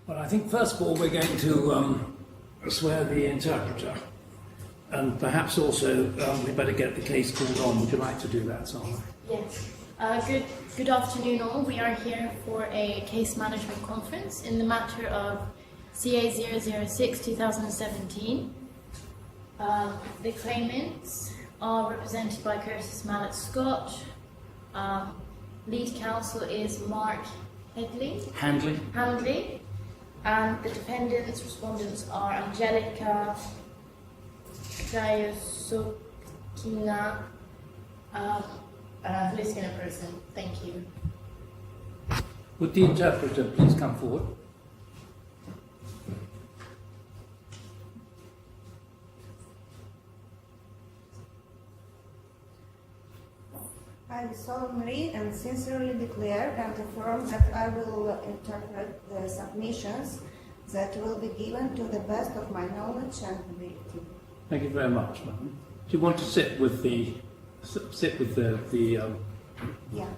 Well, I think first of all we're going to swear the interpreter, and perhaps also we better get the case called on. Would you like to do that, Sarah? Yes. Good afternoon all. We are here for a case management conference in the matter of CA 006 2017. The claimants are represented by Curtis Mallet Scott. Lead counsel is Mark Handley. And the respondents are Angelica Kayosokina, listener person. Thank you. Would the interpreter please come forward? I solemnly and sincerely declare and affirm that I will interpret the submissions that will be given to the best of my knowledge and ability. Thank you very much, madam. Do you want to sit with the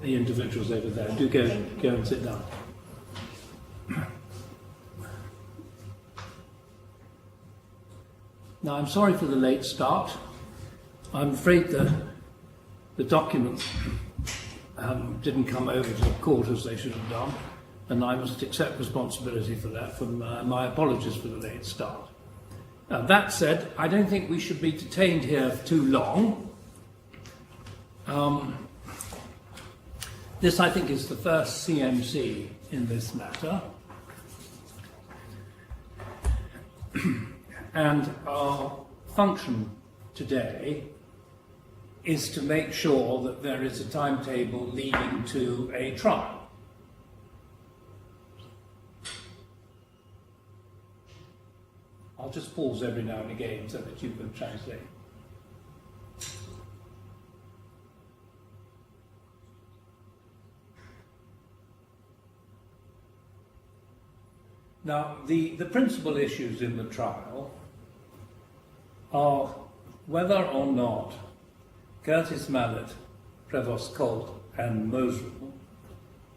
individuals over there? Do go and sit down. Now, I'm sorry for the late start. I'm afraid that the documents didn't come over to the court as they should have done, and I must accept responsibility for that. My apologies for the late start. That said, I don't think we should be detained here for too long. This, I think, is the first CMC in this matter. And our function today is to make sure that there is a timetable leading to a trial. I'll just pause every now and again so that you can translate. Now, the principal issues in the trial are whether or not Curtis Mallet, Prevost Colt and Mosrell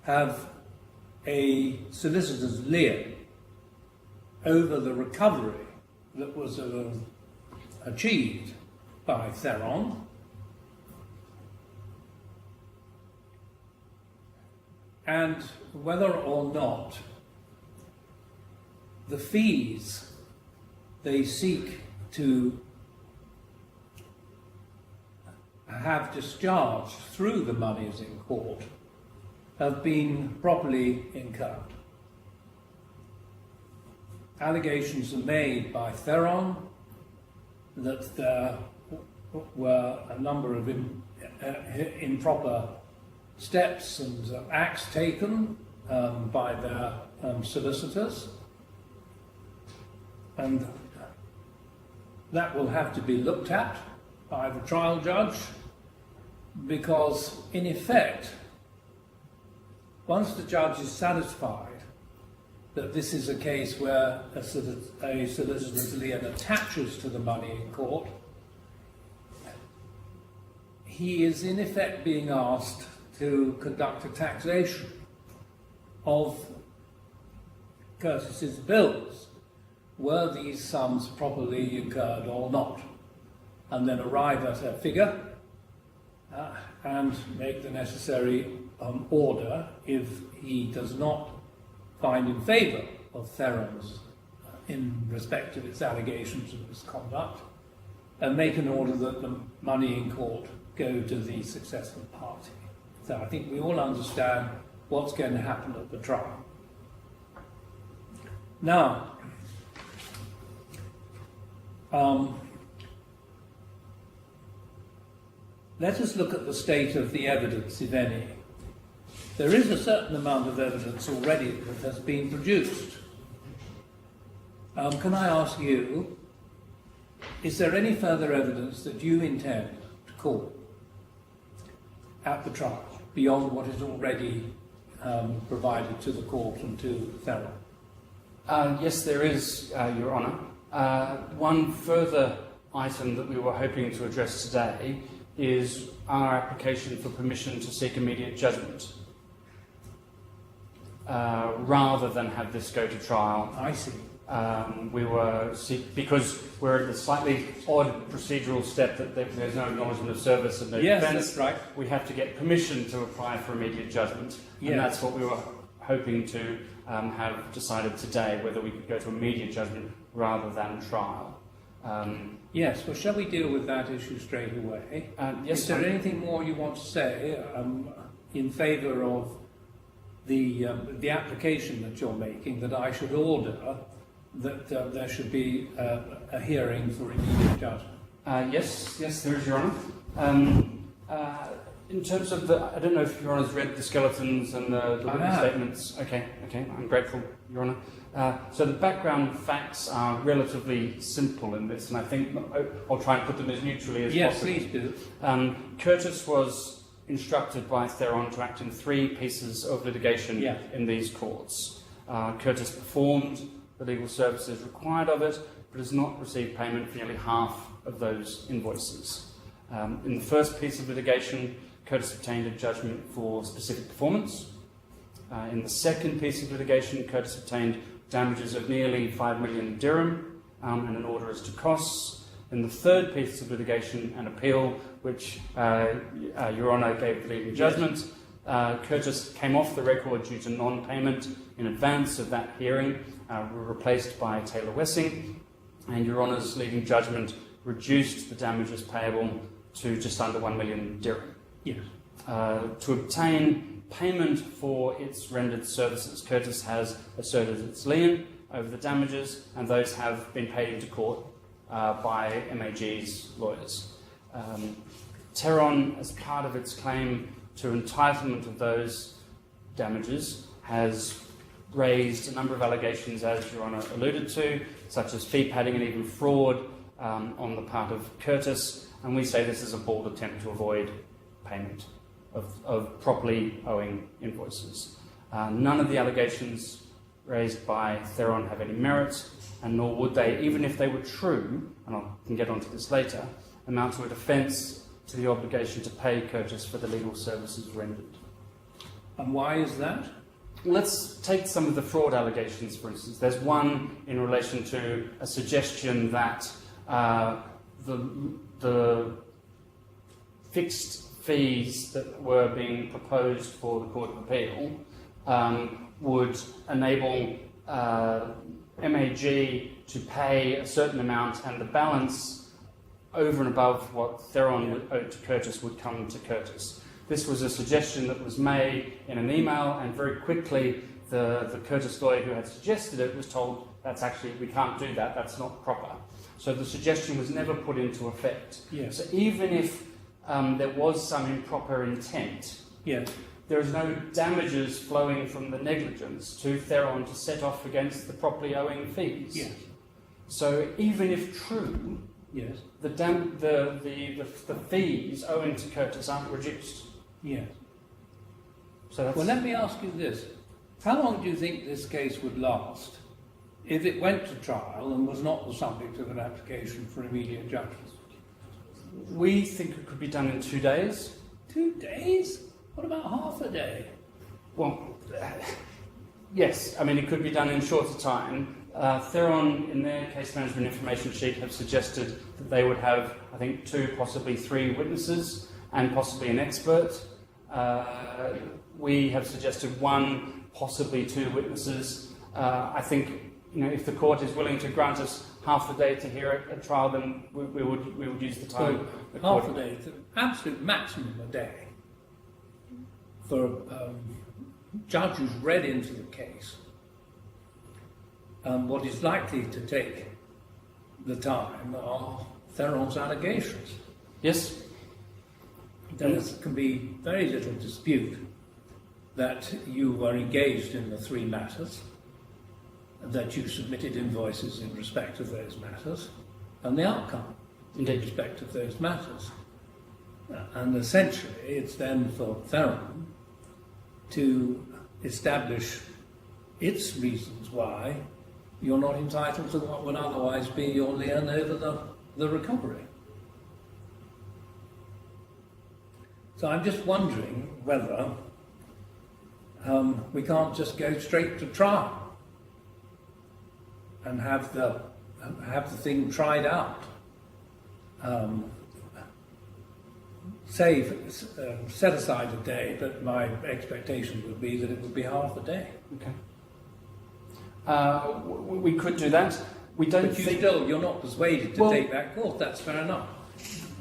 have a solicitor's lien over the recovery that was achieved by Theron, and whether or not the fees they seek to have discharged through the monies in court have been properly incurred. Allegations are made by Theron that there were a number of improper steps and acts taken by their solicitors, and that will have to be looked at by the trial judge, because in effect, once the judge is satisfied that this is a case where a solicitor's lien attaches to the money in court, he is in effect being asked to conduct a taxation of Curtis's bills. Were these sums properly incurred or not? And then arrive at a figure and make the necessary order if he does not find in favour of Theron's in respect of its allegations of misconduct, and make an order that the money in court go to the successful party. So I think we all understand what's going to happen at the trial. Now, let us look at the state of the evidence, if any. There is a certain amount of evidence already that has been produced. Can I ask you, is there any further evidence that you intend to call at the trial beyond what is already provided to the court and to Theron? Yes, there is, Your Honour. One further item that we were hoping to address today is our application for permission to seek immediate judgment. rather than have this go to trial. I see. Because we're at the slightly odd procedural step that there's no acknowledgement of service and no Yes, defence. that's right. We have to get permission to apply for immediate judgment, Yes. and that's what we were hoping to have decided today, whether we could go to immediate judgment rather than trial. Yes, well, shall we deal with that issue straight away? Yes. Is there anything more you want to say in favour of the application that you're making, that I should order that there should be a hearing for immediate judgment? Yes, there is, Your Honour. In terms of I don't know if Your Honour's read the skeletons and the witness statements. Okay, I'm grateful, Your Honour. So the background facts are relatively simple in this, and I think I'll try and put them as neutrally as possible. Yes, please do. Curtis was instructed by Theron to act in 3 pieces of litigation in these courts. Curtis performed the legal services required of it, but has not received payment for nearly half of those invoices. In the first piece of litigation, Curtis obtained a judgment for specific performance. In the second piece of litigation, Curtis obtained damages of nearly 5 million dirham and an order as to costs. In the third piece of litigation, an appeal, which Your Honour gave the legal judgment, Curtis came off the record due to non-payment in advance of that hearing, were replaced by Taylor Wessing, and Your Honour's leading judgment reduced the damages payable to just under 1 million dirham. Yes. To obtain payment for its rendered services, Curtis has asserted its lien over the damages, and those have been paid into court by MAG's lawyers. Theron, as part of its claim to entitlement of those damages, has raised a number of allegations, as Your Honour alluded to, such as fee padding and even fraud on the part of Curtis, and we say this is a bold attempt to avoid payment of properly owing invoices. None of the allegations raised by Theron have any merit, and nor would they, even if they were true, and I can get onto this later, amount to a defence to the obligation to pay Curtis for the legal services rendered. And why is that? Let's take some of the fraud allegations, for instance. There's one in relation to a suggestion that the fixed fees that were being proposed for the Court of Appeal would enable MAG to pay a certain amount, and the balance over and above what Theron owed to Curtis would come to Curtis. This was a suggestion that was made in an email, and very quickly the Curtis lawyer who had suggested it was told, that's actually, we can't do that, that's not proper. So the suggestion was never put into effect. Yes. So even if there was some improper intent, Yes. there is no damages flowing from the negligence to Theron to set off against the properly owing fees. Yes. So even if true, Yes. the fees owing to Curtis aren't reduced. Yes. So that's Well, let me ask you this. How long do you think this case would last if it went to trial and was not the subject of an application for immediate judgment? we think it could be done in 2 days. 2 days? What about half a day? Well, yes, I mean, it could be done in shorter time. Theron, in their case management information sheet, have suggested that they would have, I think, 2, possibly 3 witnesses and possibly an expert. We have suggested 1, possibly 2 witnesses. I think, if the court is willing to grant us half a day to hear a trial, then we would use the time. So, half a day, the absolute maximum a day for a judge who's read into the case. What is likely to take the time are Theron's allegations. Yes. There can be very little dispute that you were engaged in the 3 matters, that you submitted invoices in respect of those matters, and the outcome in respect of those matters. And essentially, it's then for Theron to establish its reasons why you're not entitled to what would otherwise be your lien over the recovery. So I'm just wondering whether we can't just go straight to trial and have the thing tried out. Set aside a day, but my expectation would be that it would be half a day. Okay. We could do that. We don't. But you're not persuaded to take that course. That's fair enough.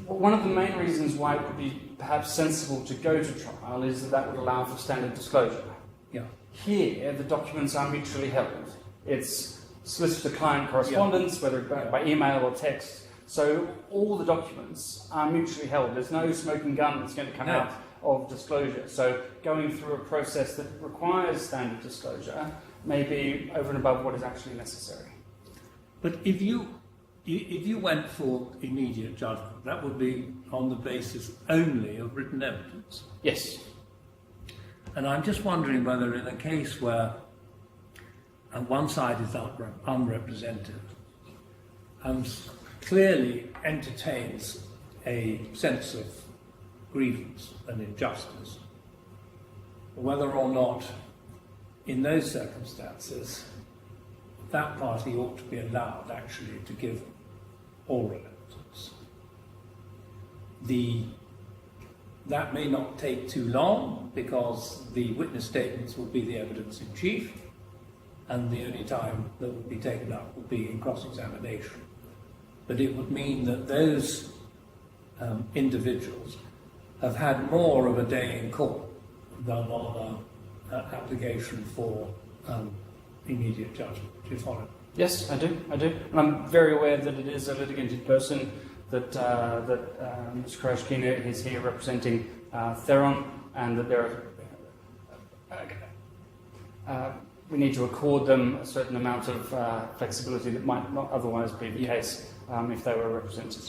One of the main reasons why it would be perhaps sensible to go to trial is that would allow for standard disclosure. Yeah. Here, the documents are mutually held. It's solicitor-client correspondence, whether by email or text. So all the documents are mutually held. There's no smoking gun that's going to come out of disclosure. So going through a process that requires standard disclosure may be over and above what is actually necessary. But if you went for immediate judgment, that would be on the basis only of written evidence. Yes. And I'm just wondering whether in a case where one side is unrepresented and clearly entertains a sense of grievance and injustice, whether or not in those circumstances that party ought to be allowed actually to give oral evidence. That may not take too long because the witness statements will be the evidence in chief, and the only time that would be taken up would be in cross-examination. But it would mean that those individuals have had more of a day in court than on an application for immediate judgment. Do you follow? Yes, I do. And I'm very aware that it is a litigated person, that Mr. Korashkina is here representing Theron, and that there we need to accord them a certain amount of flexibility that might not otherwise be the case if they were represented.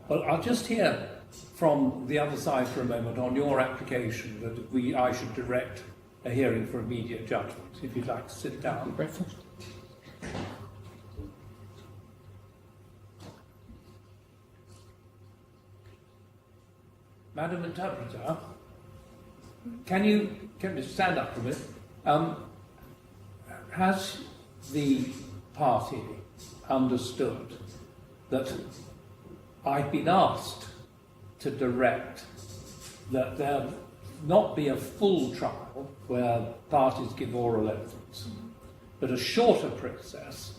Well, I'll just hear from the other side for a moment on your application that I should direct a hearing for immediate judgment. If you'd like to sit down. Breakfast. Madam Interpreter, can you stand up a bit? Has the party understood that I've been asked to direct that there not be a full trial where parties give oral evidence, but a shorter process,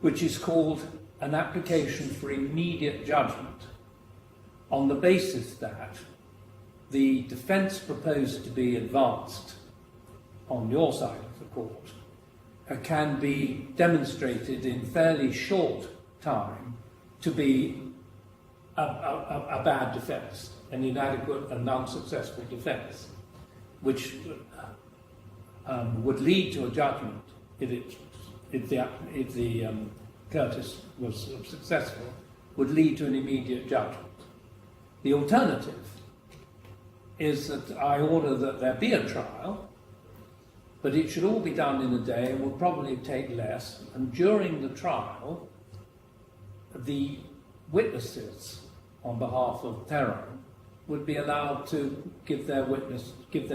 which is called an application for immediate judgment, on the basis that the defence proposed to be advanced on your side of the court can be demonstrated in fairly short time to be a bad defence, an inadequate and unsuccessful defence, which would lead to a judgment if the Curtis was successful, would lead to an immediate judgment. The alternative is that I order that there be a trial, but it should all be done in a day and will probably take less, and during the trial the witnesses on behalf of Theron would be allowed to give their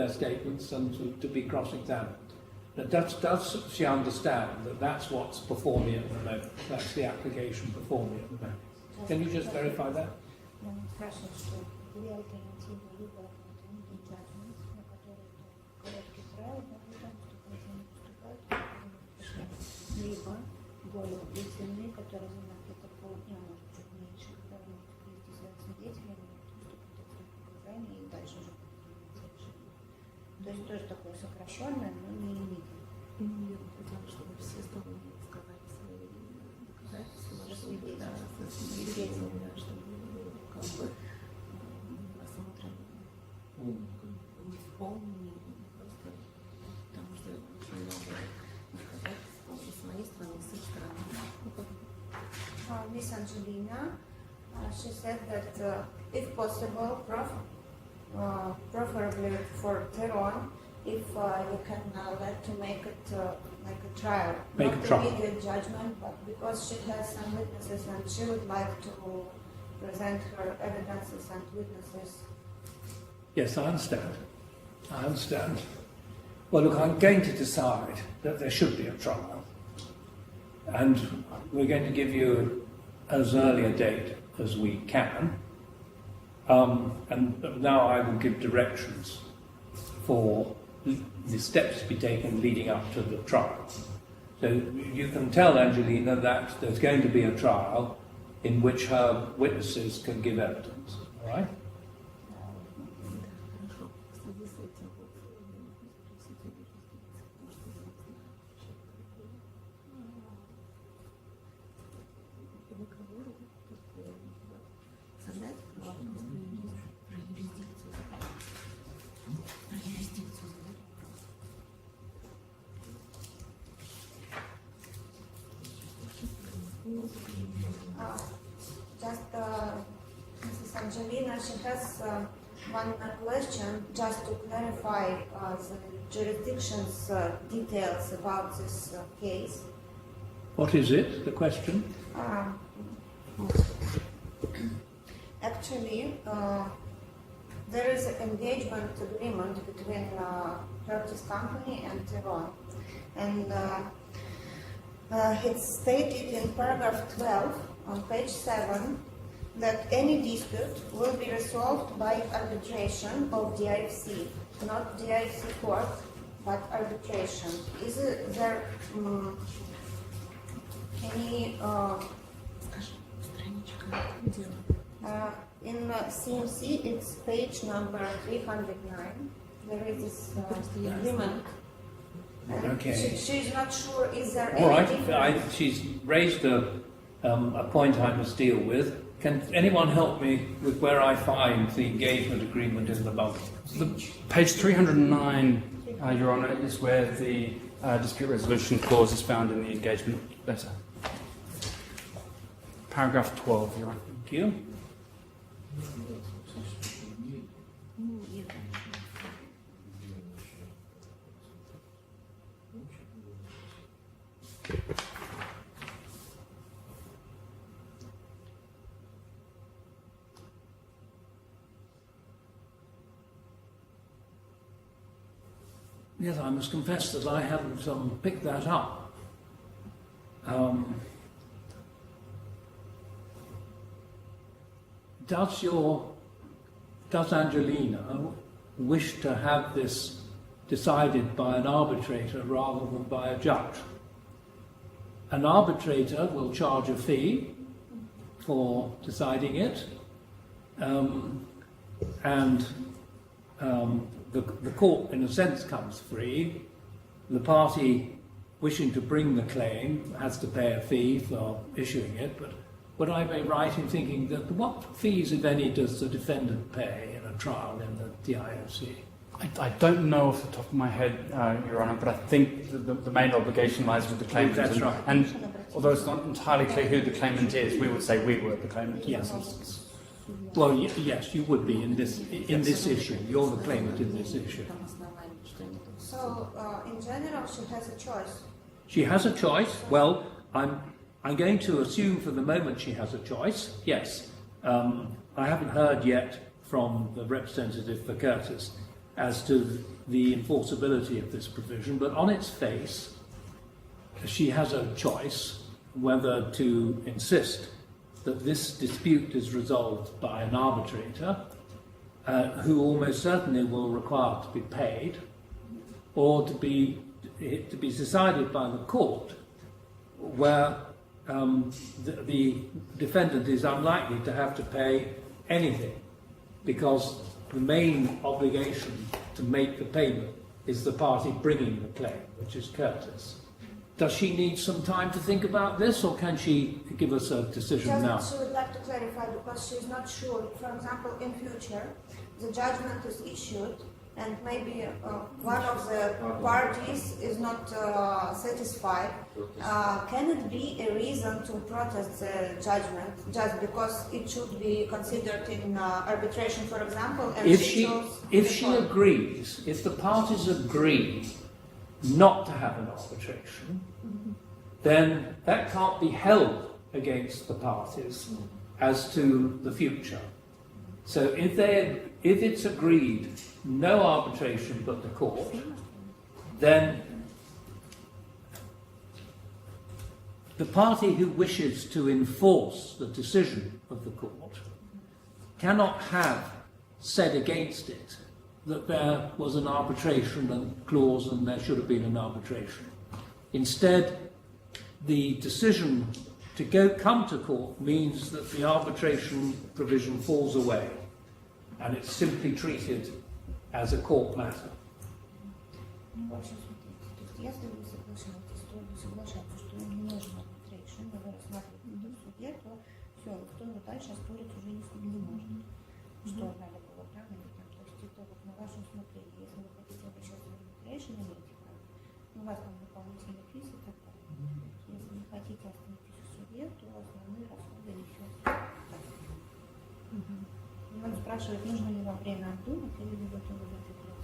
statements and to be cross-examined. Now, does she understand that that's what's before me at the moment? That's the application before me at the moment. Can you just verify that? Хорошо, что две альтернативы: либо immediate judgment, на которые короткий trial, либо более длительный, который занимает где-то полдня, может чуть меньше, когда вы можете привести своих свидетелей, выступить от показаний и дальше уже решение. То есть тоже такое сокращенное, но не immediate. Я бы хотела, чтобы все стороны сказали свои доказательства, свидетели, чтобы как бы посмотрим не в полном, просто потому что очень много доказательств и с моей стороны, и с их стороны. Miss Angelina, she said that if possible, preferably for Theron, if you can let to make it like a trial, Make not a trial. immediate judgment, but because she has some witnesses and she would like to present her evidences and witnesses. Yes, I understand. Well, look, I'm going to decide that there should be a trial, and we're going to give you as early a date as we can. And now I will give directions for the steps to be taken leading up to the trial. So you can tell Angelina that there's going to be a trial in which her witnesses can give evidence. All right? Mrs. Angelina, she has one question just to clarify the jurisdiction's details about this case. What is it, the question? Actually, there is an engagement agreement between Curtis Company and Theron, and it's stated in paragraph 12 on page 7 that any dispute will be resolved by arbitration of the IFC, not the IFC court, but arbitration. Is there any in CMC, it's page number 309. There is this agreement. Okay. She's not sure. Is there All right. any She's raised a point I must deal with. Can anyone help me with where I find the engagement agreement in the bundle? Page 309, Your Honour, is where the dispute resolution clause is found in the engagement letter. Paragraph 12, Your Honour. Thank you. Yes, I must confess that I haven't picked that up. Does Angelina wish to have this decided by an arbitrator rather than by a judge? An arbitrator will charge a fee for deciding it, and the court, in a sense, comes free. The party wishing to bring the claim has to pay a fee for issuing it, but would I be right in thinking that what fees, if any, does the defendant pay in a trial in the DIOC? I don't know off the top of my head, Your Honour, but I think the main obligation lies with the claimant. That's right. And although it's not entirely clear who the claimant is, we would say we were the claimant in Yes. this instance. Well, yes, you would be in this issue. You're the claimant in this issue. So, in general, she has a choice. She has a choice. Well, I'm going to assume for the moment she has a choice. Yes. I haven't heard yet from the representative for Curtis as to the enforceability of this provision, but on its face, she has a choice whether to insist that this dispute is resolved by an arbitrator, who almost certainly will require to be paid, or to be decided by the court, where the defendant is unlikely to have to pay anything, because the main obligation to make the payment is the party bringing the claim, which is Curtis. Does she need some time to think about this, or can she give us a decision now? She would like to clarify because she's not sure. For example, in future, the judgment is issued, and maybe one of the parties is not satisfied. Can it be a reason to protest the judgment just because it should be considered in arbitration, for example? And If she agrees, if the parties agree not to have an arbitration, then that can't be held against the parties as to the future. So if it's agreed no arbitration but the court, then the party who wishes to enforce the decision of the court cannot have said against it that there was an arbitration clause and there should have been an arbitration. Instead, the decision to come to court means that the arbitration provision falls away and it's simply treated as a court matter. Ну, в общем, смотрите, то есть если вы соглашаетесь, что не нужен arbitration, но вы рассматриваете в суде, то все, никто его дальше оспорить уже не может. Что надо было правильно там. То есть это вот на вашем усмотрении. Если вы хотите обращаться в arbitration, имеете право. У вас там дополнительный физ и так далее. Если не хотите остановитесь в суде, то основные расходы несет. И он спрашивает, нужно ли вам время обдумать или вы готовы в это делать.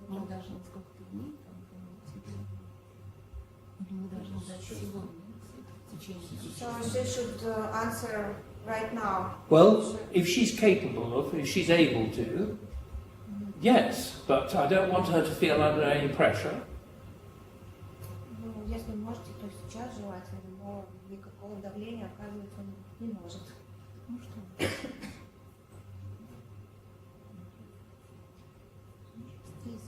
Мы должны сколько-то дней там или мы должны дать сегодня в течение. So she should answer right now. Well, if she's capable of, if she's able to, yes, but I don't want her to feel under any pressure. Ну, если можете, то сейчас желательно, но никакого давления оказывать он не может. Ну что? Здесь.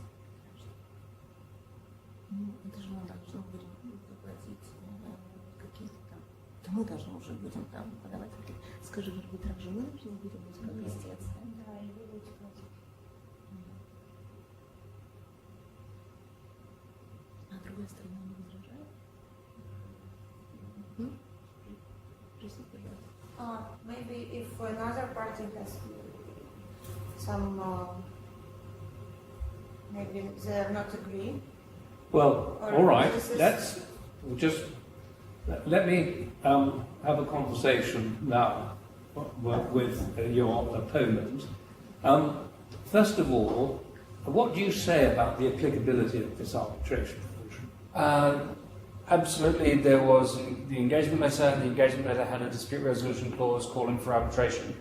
Ну, это же мы должны будем заплатить какие-то там. То мы должны уже будем там подавать. Скажи, в арбитраже мы должны будем как истец. Да, и вы будете платить. А другая сторона не возражает? Прости, пожалуйста. Maybe if another party has some, maybe they are not agree. Well, Or all right, this is- let me have a conversation now with your opponent. First of all, what do you say about the applicability of this arbitration provision? Absolutely, there was the engagement letter. The engagement letter had a dispute resolution clause calling for arbitration.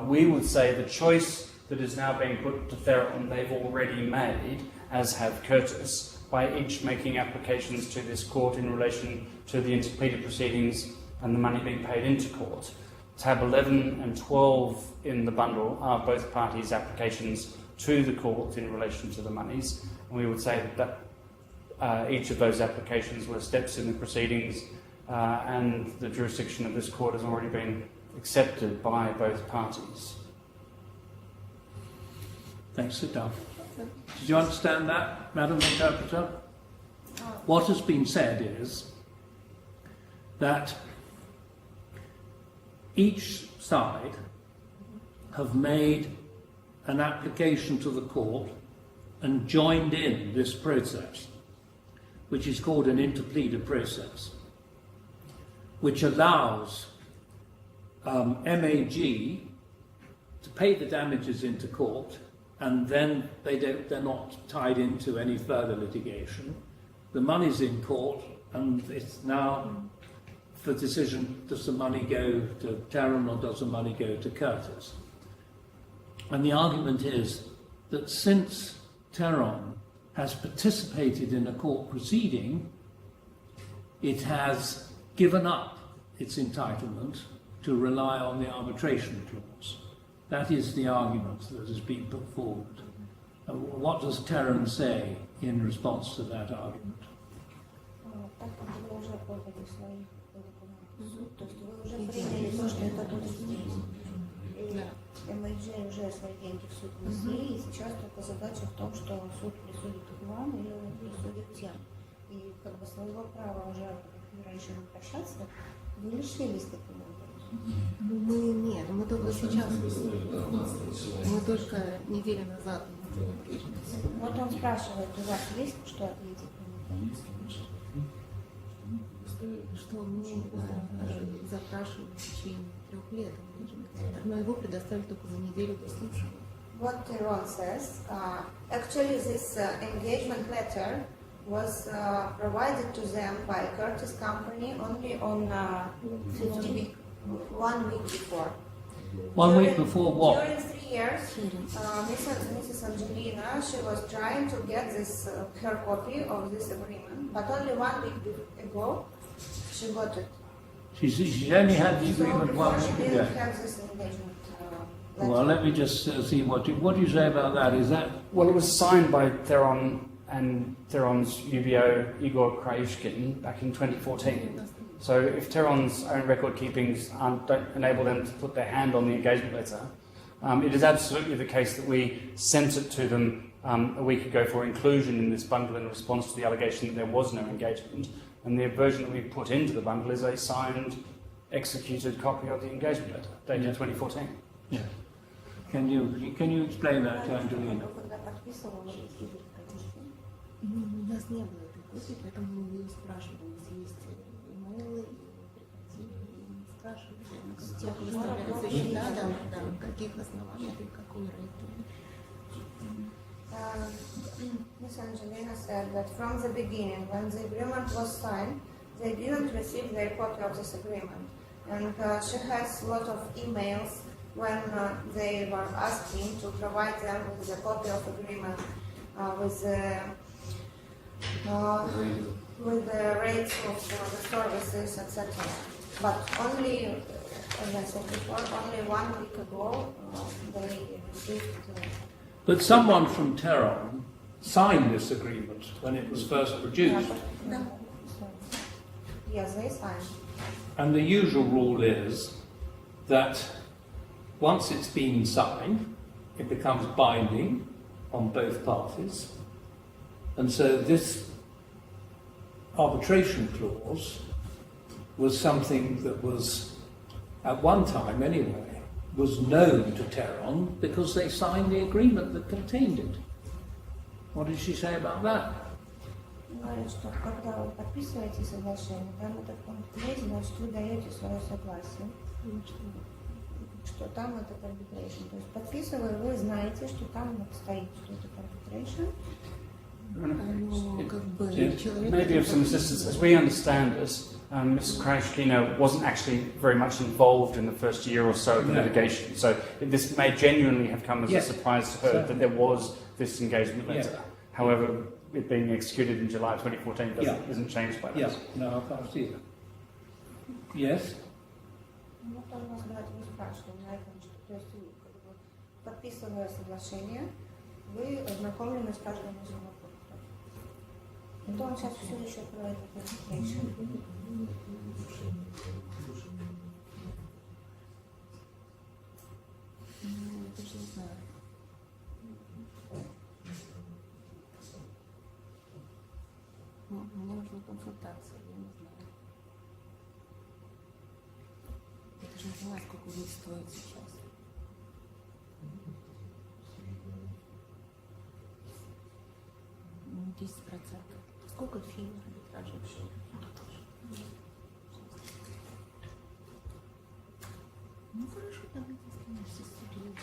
We would say the choice that is now being put to Theron, they've already made, as have Curtis, by each making applications to this court in relation to the interpleader proceedings and the money being paid into court. Tab 11 and 12 in the bundle are both parties' applications to the court in relation to the monies, and we would say that each of those applications were steps in the proceedings, and the jurisdiction of this court has already been accepted by both parties. Thanks, sit down. Did you understand that, Madam Interpreter? What has been said is that each side have made an application to the court and joined in this process, which is called an interpleader process, which allows MAG to pay the damages into court, and then they're not tied into any further litigation. The money's in court, and it's now for decision, does the money go to Theron or does the money go to Curtis? And the argument is that since Theron has participated in a court proceeding, it has given up its entitlement to rely on the arbitration clause. That is the argument that has been put forward. What does Theron say in response to that argument? Так как вы уже подали свои документы, то есть вы уже приняли то, что это будет здесь. И MAG уже свои деньги в суд внесли, и сейчас только задача в том, что суд присудит вам или присудит тем. И как бы своего права уже раньше не прощаться, вы лишились таким образом. Мы нет, мы только сейчас, мы только неделю назад. Вот он спрашивает, у вас есть что ответить? Что мы запрашиваем в течение 3 лет, но его предоставили только за неделю до слушания. What Theron says, actually this engagement letter was provided to them by Curtis Company only on 1 week before. 1 week before what? During 3 years, Mrs. Angelina, she was trying to get this her copy of this agreement, but only 1 week ago she got it. She's only had the So agreement before 1 she week. didn't Yeah. have this engagement letter. Well, let me just see what do you say about that? Is that Well, it was signed by Theron and Theron's UBO Igor Krajishkin back in 2014. So if Theron's own record keepings don't enable them to put their hand on the engagement letter, it is absolutely the case that we sent it to them a week ago for inclusion in this bundle in response to the allegation that there was no engagement. And the version that we put into the bundle is a signed, executed copy of the engagement letter, dated 2014. yeah. Can you explain that to Angelina? Когда подписывала Игорь Крайчкин. У нас не было этой копии, поэтому мы ее спрашивали, если есть имейлы, и приходили, и спрашивали, с тех выставляются счета, да, на каких основаниях и какой рейтинг. Miss Angelina said that from the beginning, when the agreement was signed, they didn't receive their copy of this agreement. And she has a lot of emails when they were asking to provide them with a copy of agreement with the rates of the services, etc. But only, as I said before, only 1 week ago they received. But someone from Theron signed this agreement when it was first produced. Yes, they signed. And the usual rule is that once it's been signed, it becomes binding on both parties. And so this arbitration clause was something that was, at one time anyway, was known to Theron because they signed the agreement that contained it. What did she say about that? Говорит, что когда вы подписываете соглашение, там этот пункт есть, значит, вы даете свое согласие, что там этот arbitration. То есть подписывая, вы знаете, что там стоит, что это arbitration. Maybe of some assistance. As we understand it, Ms. Krajishkina wasn't actually very much involved in the first year or so of the litigation. So this may genuinely have come as a surprise to her that there was this engagement letter. However, it being executed in July 2014 isn't changed by this. No, I can't see that. Yes? Вот он вас говорит, вы спрашивали на этом, что, то есть, как бы, подписывая соглашение, вы ознакомлены с каждым из его пунктов. Это он сейчас все еще про этот arbitration. Даже не знаю. Мне нужна консультация, я не знаю. Я даже не знаю, сколько будет стоить сейчас. Ну, 10%. Сколько фи арбитража? Ну хорошо, давайте остановимся с судьей.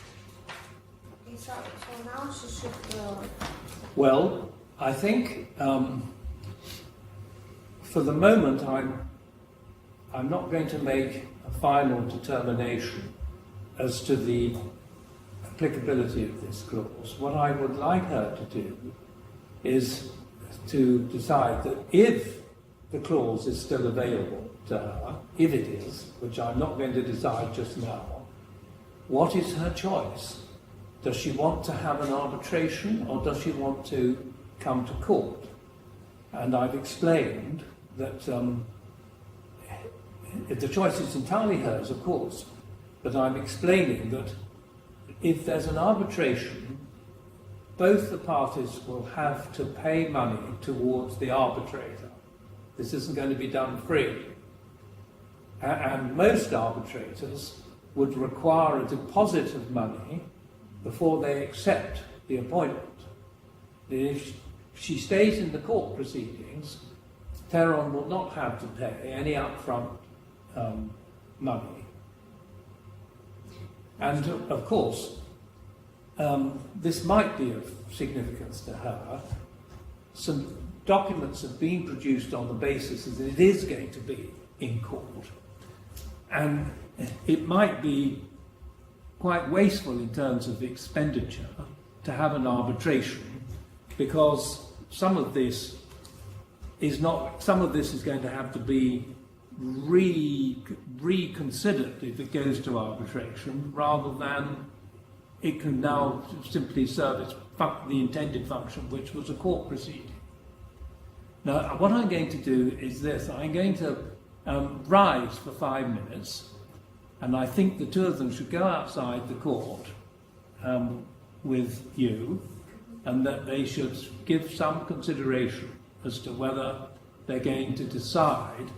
Okay, so now she should... Well, I think for the moment I'm not going to make a final determination as to the applicability of this clause. What I would like her to do is to decide that if the clause is still available to her, if it is, which I'm not going to decide just now, what is her choice? Does she want to have an arbitration or does she want to come to court? And I've explained that the choice is entirely hers, of course, but I'm explaining that if there's an arbitration, both the parties will have to pay money towards the arbitrator. This isn't going to be done free. And most arbitrators would require a deposit of money before they accept the appointment. If she stays in the court proceedings, Theron will not have to pay any upfront money. And of course, this might be of significance to her. Some documents have been produced on the basis that it is going to be in court. And it might be quite wasteful in terms of expenditure to have an arbitration, because some of this is going to have to be reconsidered if it goes to arbitration, rather than it can now simply serve the intended function, which was a court proceeding. Now, what I'm going to do is this. I'm going to rise for 5 minutes, and I think the two of them should go outside the court with you, and that they should give some consideration as to whether they're going to decide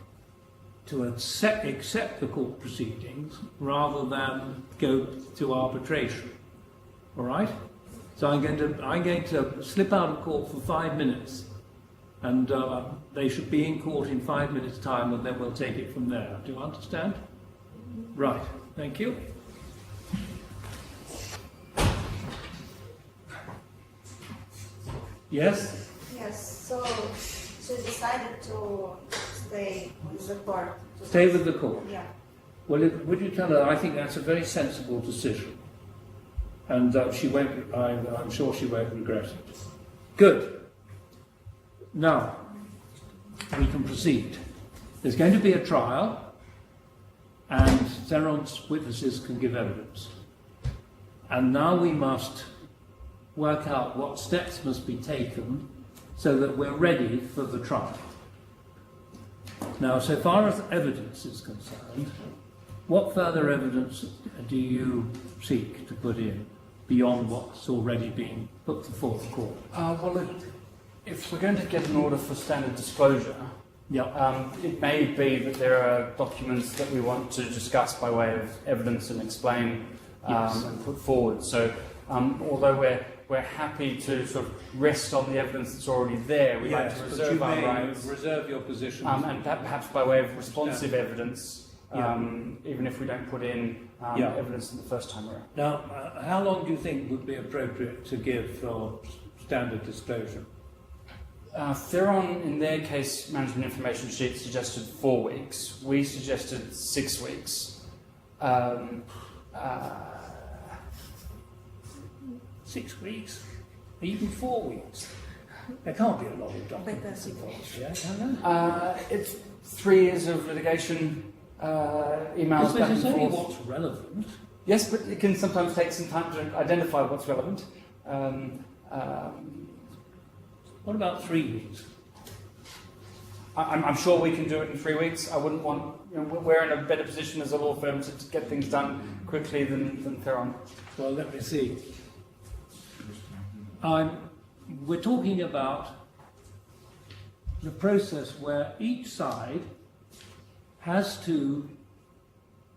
to accept the court proceedings rather than go to arbitration. All right? So I'm going to slip out of court for 5 minutes, and they should be in court in 5 minutes' time, and then we'll take it from there. Do you understand? Right. Thank you. Yes? Yes, so she decided to stay with the court. Stay with the court. Yeah. Well, would you tell her? I think that's a very sensible decision, and she won't. I'm sure she won't regret it. Good. Now we can proceed. There's going to be a trial, and Theron's witnesses can give evidence. And now we must work out what steps must be taken so that we're ready for the trial. Now, so far as evidence is concerned, what further evidence do you seek to put in beyond what's already been put before the court? Well, if we're going to get an order for standard disclosure, it may be that there are documents that we want to discuss by way of evidence and explain and put forward. So, although we're happy to sort of rest on the evidence that's already there, we like to reserve our rights. Reserve your position. And that perhaps by way of responsive evidence, even if we don't put in evidence in the first time around. Now, how long do you think would be appropriate to give for standard disclosure? Theron, in their case management information sheet, suggested 4 weeks. We suggested 6 weeks. 6 weeks? Even 4 weeks? There can't be a lot of documents involved here, can there? It's 3 years of litigation, emails back and It's only forth. what's relevant. Yes, but it can sometimes take some time to identify what's relevant. What about 3 weeks? I'm sure we can do it in 3 weeks. I wouldn't want, we're in a better position as a law firm to get things done quickly than Theron. Well, let me see. We're talking about the process where each side has to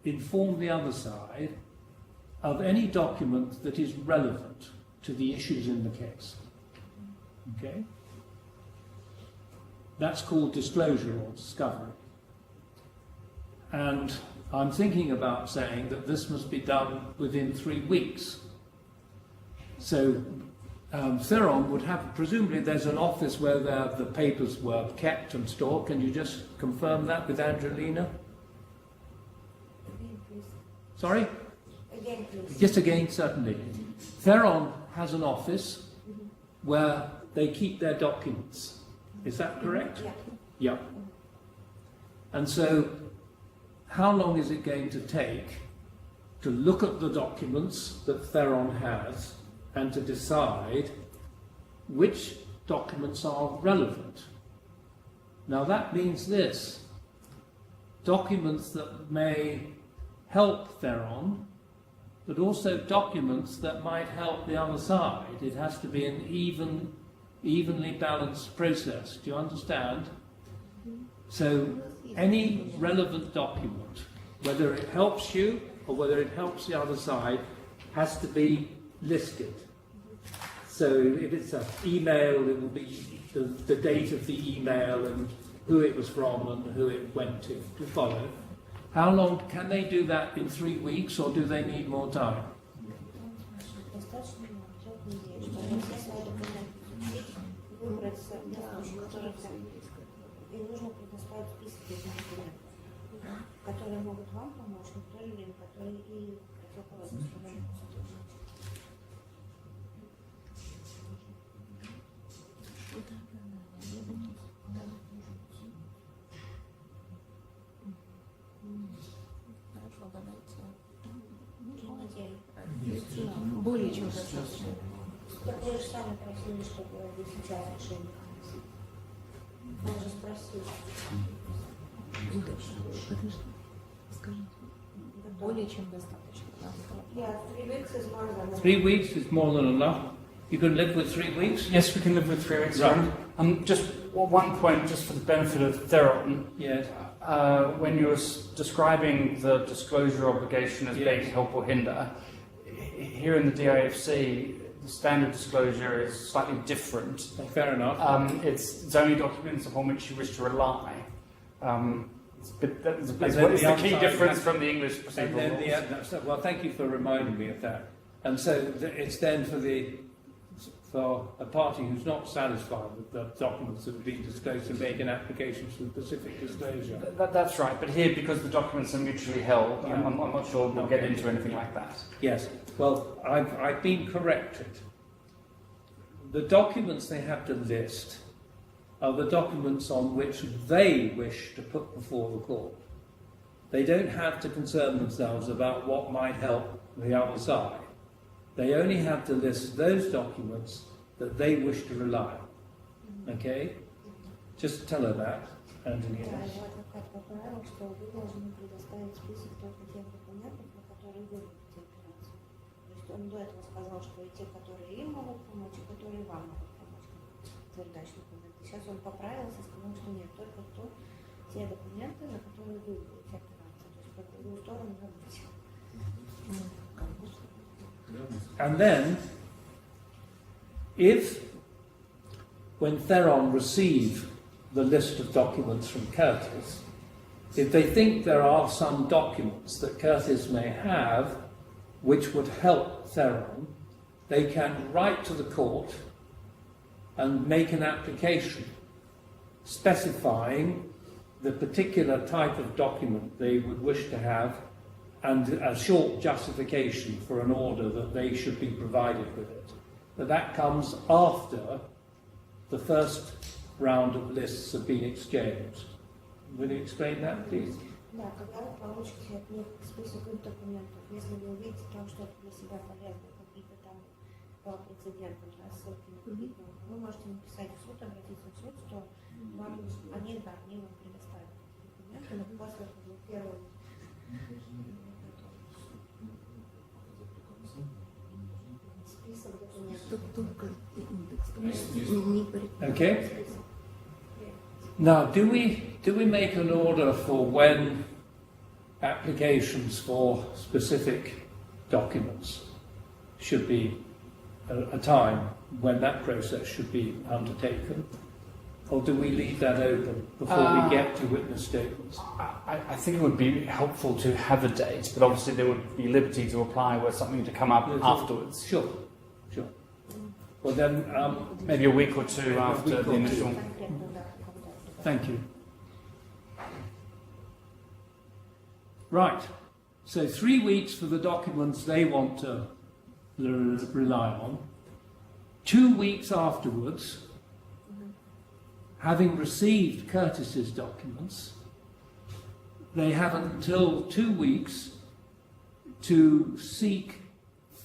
inform the other side of any document that is relevant to the issues in the case. Okay? That's called disclosure or discovery. And I'm thinking about saying that this must be done within 3 weeks. So Theron would have, presumably there's an office where the papers were kept and stored. Can you just confirm that with Angelina? Again, please. Sorry? Again, please. Yes, again, certainly. Theron has an office where they keep their documents. Is that correct? Yeah. Yeah. And so, how long is it going to take to look at the documents that Theron has and to decide which documents are relevant? Now that means this: documents that may help Theron, but also documents that might help the other side. It has to be an evenly balanced process. Do you understand? So any relevant document, whether it helps you or whether it helps the other side, has to be listed. So if it's an email, it will be the date of the email and who it was from and who it went to follow. How long can they do that in 3 weeks, or do they need more time? Достаточно недель, чтобы все свои документы выбрать которые и нужно предоставить список этих документов, которые могут вам помочь, но в то же время, которые и сроковое постановление судебное. Хорошо, давайте. Более чем достаточно. Такое же самое просили, чтобы сейчас решение. Он же спросил. Скажите. Более чем достаточно. Yeah, 3 weeks is more than 3 weeks is more than enough. You can live with 3 weeks? Yes, we can live with 3 weeks. Right. Just one point, just for the benefit of Theron. Yes. When you were describing the disclosure obligation as Yes. being help or hinder, here in the DIFC, the standard disclosure is slightly different. Fair enough. It's only documents upon which you wish to rely. That's then the the key outside difference has- from the English And procedural then rules. well, thank you for reminding me of that. And so it's then for a party who's not satisfied with the documents that have been disclosed to make an application for specific disclosure. That's right, but here, because the documents are mutually held, Yeah. I'm not sure we'll get into anything like that. Yes. Well, I've been corrected. The documents they have to list are the documents on which they wish to put before the court. They don't have to concern themselves about what might help the other side. They only have to list those documents that they wish to rely on. Okay? Just tell her that, Да, Antonina. его адвокат поправил, что вы должны предоставить список только тех документов, на которые вы будете опираться. То есть он до этого сказал, что и те, которые им могут помочь, и которые вам могут помочь, утверждать документы. Сейчас он поправился и сказал, что нет, только те документы, на которые вы будете опираться. То есть по другую сторону забыть. And then, if, when Theron receive the list of documents from Curtis, if they think there are some documents that Curtis may have which would help Theron, they can write to the court and make an application specifying the particular type of document they would wish to have and a short justification for an order that they should be provided with it. But that comes after the first round of lists have been exchanged. Will you explain that, please? Да, когда вы получите от них список их документов, если вы увидите там что-то для себя полезное, какие-то там по прецедентам, да, ссылки на какие-то, вы можете написать в суд, обратиться в суд, что вам, они вам предоставят документы, но после первого список документов. Только индекс. Okay. Now, do we make an order for when applications for specific documents should be a time when that process should be undertaken? Or do we leave that open before we get to witness statements? I think it would be helpful to have a date, but obviously there would be liberty to apply were something to come up afterwards. Sure, sure. Well then, Maybe a week or two after the initial. Конкретно, да, когда. thank you. Right, so 3 weeks for the documents they want to rely on. 2 weeks afterwards, having received Curtis's documents, they have until 2 weeks to seek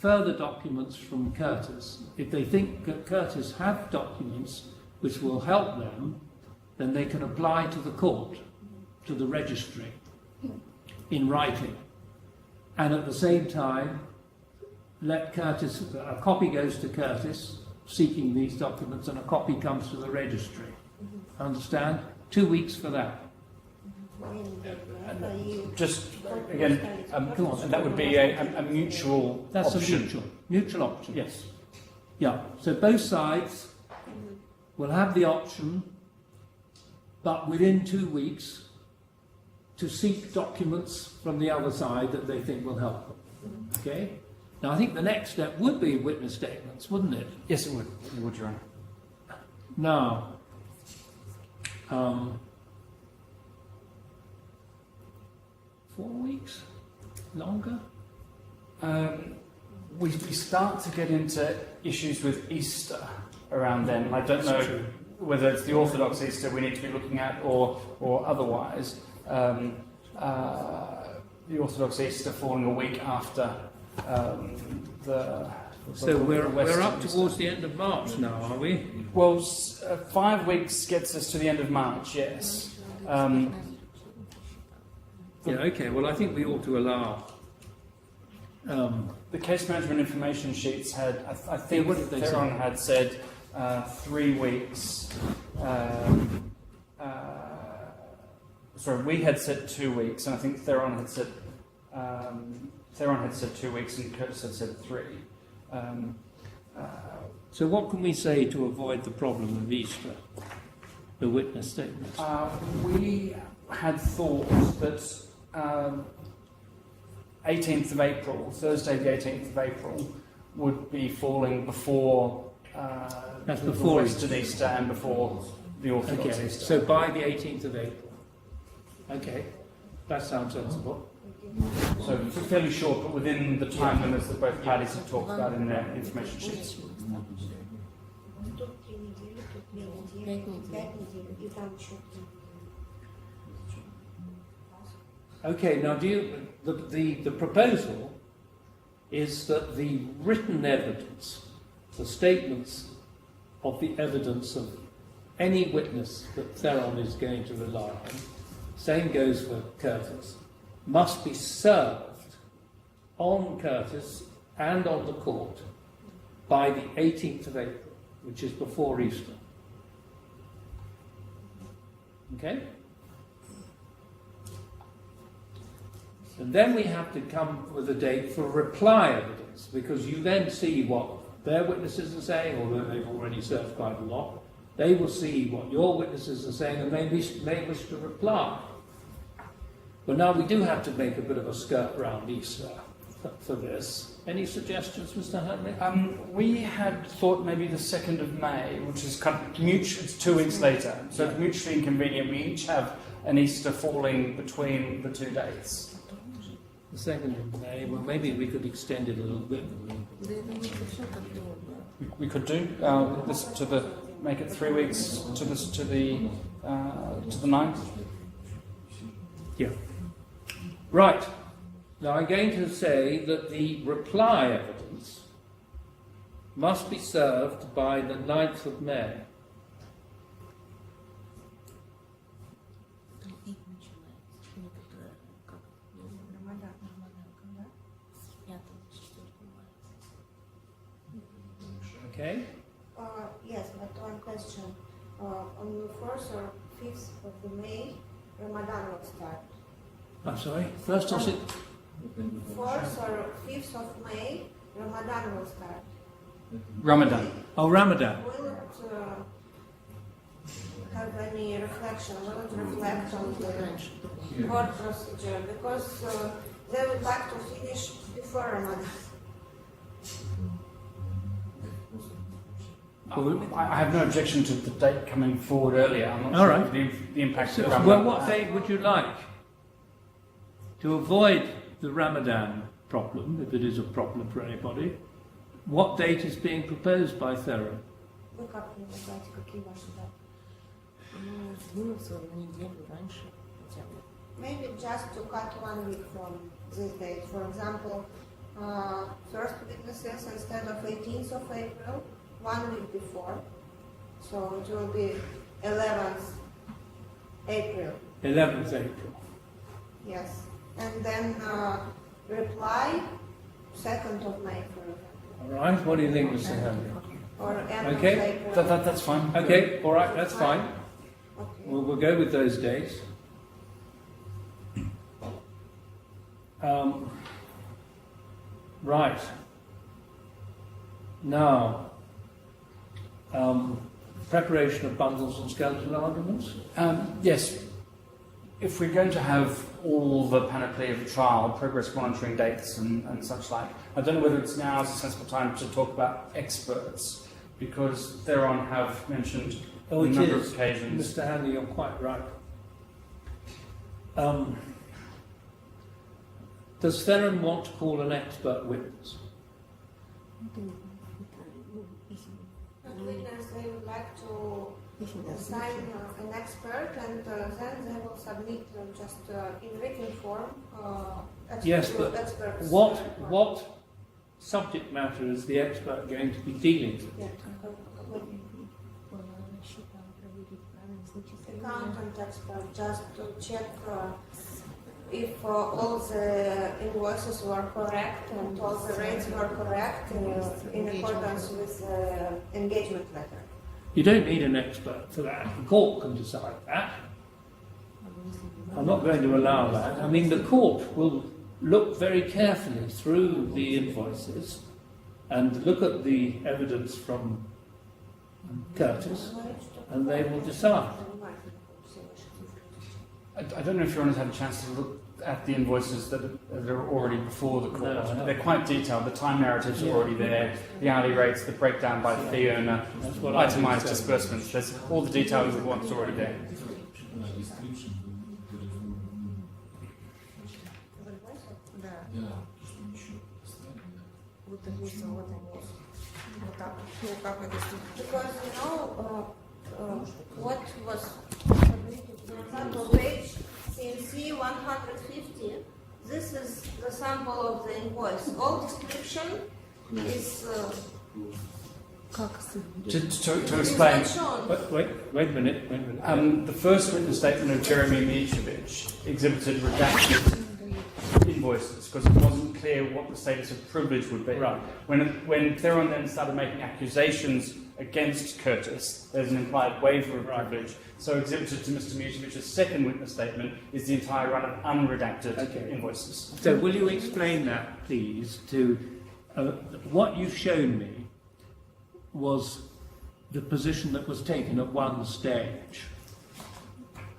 further documents from Curtis. If they think that Curtis have documents which will help them, then they can apply to the court, to the registry, in writing. And at the same time, let Curtis, a copy goes to Curtis, seeking these documents, and a copy comes to the registry. Understand? 2 weeks for that. Just again, Come on. and that would be a mutual That's option. a mutual option. Yes. Yeah. So both sides will have the option, but within 2 weeks, to seek documents from the other side that they think will help them. Okay? Now I think the next step would be witness statements, wouldn't it? Yes, it would. It would, Your Honour. Now, 4 weeks? Longer? We start to get into issues with Easter around then. I don't know whether it's the Orthodox Easter we need to be looking at or otherwise. The Orthodox Easter falling a week after So we're up Easter. towards the end of March now, are we? Well, 5 weeks gets us to the end of March, yes. Yeah, okay, well I think we ought to allow... The case management information sheets had, I think what did they Theron say? had said 3 weeks. Sorry, we had said 2 weeks, and I think Theron had said 2 weeks, and Curtis had said 3. So what can we say to avoid the problem of Easter? The witness statements. We had thought that 18th of April, Thursday the 18th of April, would be falling before That's the before Western Easter and before the Orthodox Okay, Easter. so by the 18th of April. Okay, that sounds sensible. So fairly short, but within the time limits that both parties have talked about in their information sheets. Тут 3 недели, тут 2 недели, 5 недель, и там еще 3. Okay, now the proposal is that the written evidence, the statements of the evidence of any witness that Theron is going to rely on, same goes for Curtis, must be served on Curtis and on the court by the 18th of April, which is before Easter. Okay? And then we have to come with a date for reply evidence, because you then see what their witnesses are saying, although they've already served quite a lot. They will see what your witnesses are saying and may wish to reply. But now we do have to make a bit of a skirt round Easter for this. Any suggestions, Mr. Hanley? We had thought maybe the 2nd of May, which is kind of it's 2 weeks later, so it's mutually inconvenient. We each have an Easter falling between the 2 dates. The 2nd of May, well, maybe we could extend it a little bit. We could do this make it 3 weeks to the 9th. Yeah. Right. Now I'm going to say that the reply evidence must be served by the 9th of May. Okay? Yes, but one question. On the 1st or 5th of the May, Ramadan will start. I'm sorry, first or 6th? 4th or 5th of May, Ramadan will start. Ramadan. Oh, Ramadan. Will it have any reflection? Will it reflect on the court procedure? Because they would like to finish before Ramadan. I have no objection to the date coming forward earlier. I'm not All sure right. the impact So, of Ramadan. well, what date would you like? To avoid the Ramadan problem, if it is a problem for anybody, what date is being proposed by Theron? Вы как предлагаете, какие ваши даты? Сдвинуться на неделю раньше хотя бы. Maybe just to cut 1 week from this date. For example, first witnesses instead of 18th of April, 1 week before. So it will be 11th April. 11th April. Yes. And then reply 2nd of May, for example. All right, what do you think, Mr. Henry? Or end Okay. of April. That's fine. Okay, all right, that's fine. Okay. We'll go with those dates. Right. Now, preparation of bundles and skeletal arguments. Yes. If we're going to have all the panoply of the trial, progress monitoring dates and such like, I don't know whether it's now a sensible time to talk about experts, because Theron have mentioned Oh, on a it number is. of occasions. Mr. Hanley, you're quite right. Does Theron want to call an expert witness? But witness, they would like to assign an expert, and then they will submit just in written form. Yes, but what subject matter is the expert going to be dealing with? Yeah. Accountant expert, just to check if all the invoices were correct and all the rates were correct in accordance with the engagement letter. You don't need an expert for that. The court can decide that. I'm not going to allow that. I mean, the court will look very carefully through the invoices and look at the evidence from Curtis, and they will decide. I don't know if everyone's had a chance to look at the invoices that are already before the court. No. They're quite detailed. The time narratives are already there. The hourly rates, the breakdown by fee owner, itemised disbursements. There's all the details of what's already there. Because what was submitted, for example, page CMC 150, this is the sample of the invoice. All description is To explain, is not shown. Wait a minute. the first witness statement of Jeremy Mitrovic exhibited redacted invoices because it wasn't clear what the status of privilege would be. Right. When Theron then started making accusations against Curtis, there's an implied waiver of privilege. So exhibited to Mr. Mitrovic's second witness statement is the entire run of unredacted invoices. So will you explain that, please, to what you've shown me was the position that was taken at one stage,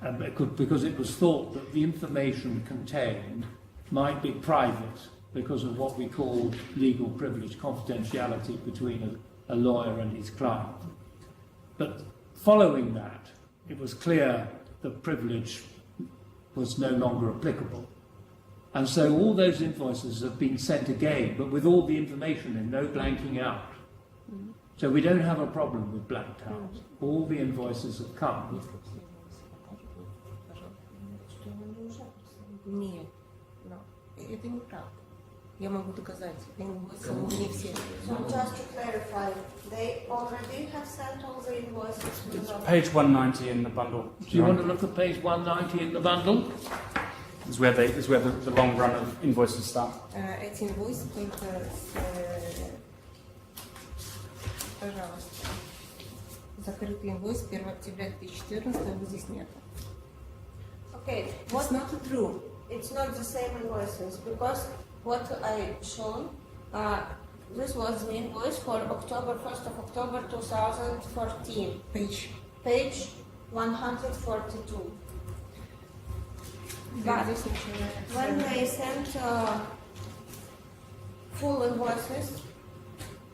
and because it was thought that the information contained might be private because of what we call legal privilege, confidentiality between a lawyer and his client. But following that, it was clear that privilege was no longer applicable. And so all those invoices have been sent again, but with all the information in, no blanking out. So we don't have a problem with blanked out. All the invoices have come. Нет, но это неправда. Я могу доказать. Не все. So just to clarify, they already have sent all the invoices to It's the page 190 in the bundle. Do you want to look at page 190 in the bundle? Is where the long run of invoices start. Эти инвойсы только пожалуйста. Закрытый инвойс 1 октября 2014 его здесь нет. Okay, It's not true. it's not the same invoices because what I shown, this was the invoice for October 1st of October 2014, page 142. But when they sent full invoices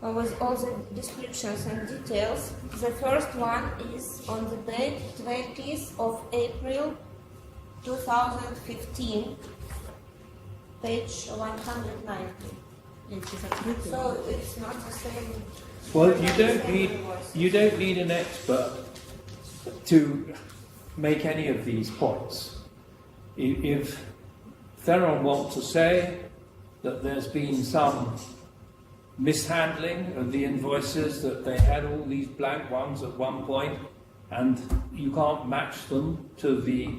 with all the descriptions and details, the first one is on the date 20th of April 2015, page 190. So it's not the same. Well, you don't need an expert to make any of these points. If Theron wants to say that there's been some mishandling of the invoices, that they had all these blank ones at one point, and you can't match them to the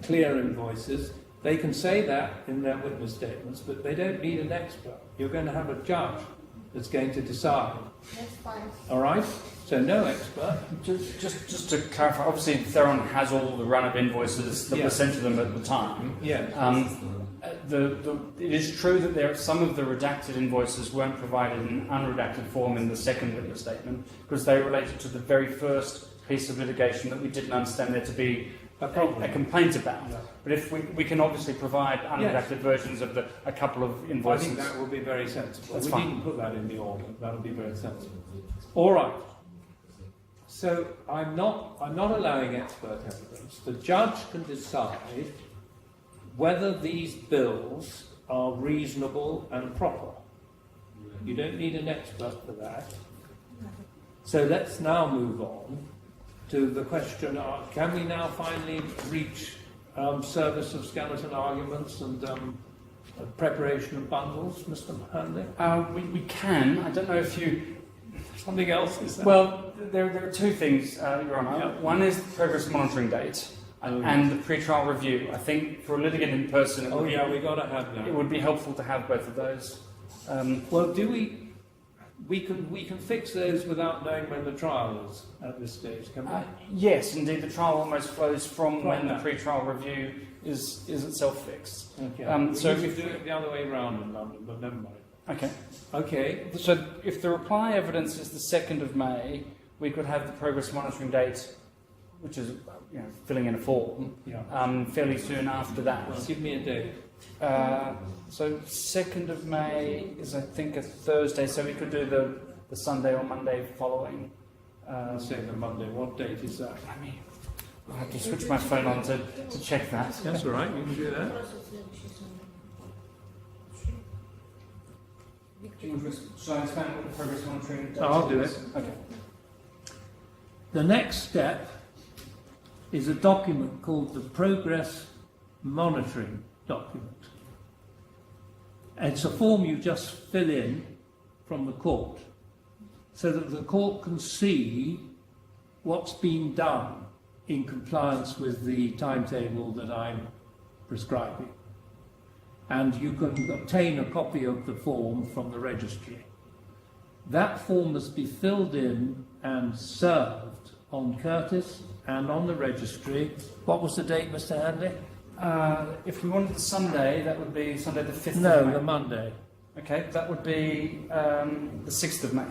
clear invoices, they can say that in their witness statements, but they don't need an expert. You're going to have a judge that's going to decide. That's fine. All right? So no expert. Just to clarify, obviously Theron has all the run of invoices that were sent to them at the time. Yeah. It is true that some of the redacted invoices weren't provided in unredacted form in the second witness statement because they related to the very first piece of litigation that we didn't understand there to be a complaint about. No. But if we can obviously provide unredacted versions of a couple of invoices. I think that would be very sensible. That's we fine. needn't put that in the order. That would be very sensible. All right. So I'm not allowing expert evidence. The judge can decide whether these bills are reasonable and proper. You don't need an expert for that. So let's now move on to the question, can we now finally reach service of skeleton arguments and preparation of bundles, Mr. Hanley? We can. I don't know if you... Something else is that? Well, there are two things, Your Honour. Yeah. One is the progress monitoring date and the pre-trial review. I think for a litigant in person, we've got to have that. it would be helpful to have both of those. Well, do we can fix those without knowing when the trial is at this stage, can we? Yes, indeed, the trial almost flows from when that. the pre-trial review is itself fixed. Okay. So we could do it the other way around in London, but never mind. Okay. Okay. So if the reply evidence is the 2nd of May, we could have the progress monitoring date, which is filling in a form, fairly soon after that. Well, give me a date. So 2nd of May is, I think, a Thursday, so we could do the Sunday or Monday following. Say the Monday. What date is that? I'll have to switch my phone on to check that. That's all right. You can do that. Shall I explain what the progress monitoring date I'll do it. Okay. The next step is a document called the Progress Monitoring Document. It's a form you just fill in from the court so that the court can see what's been done in compliance with the timetable that I'm prescribing. And you can obtain a copy of the form from the registry. That form must be filled in and served on Curtis and on the registry. What was the date, Mr. Handley? If we wanted the Sunday, that would be Sunday the 5th of May. No, the Monday. Okay, that would be the 6th of May.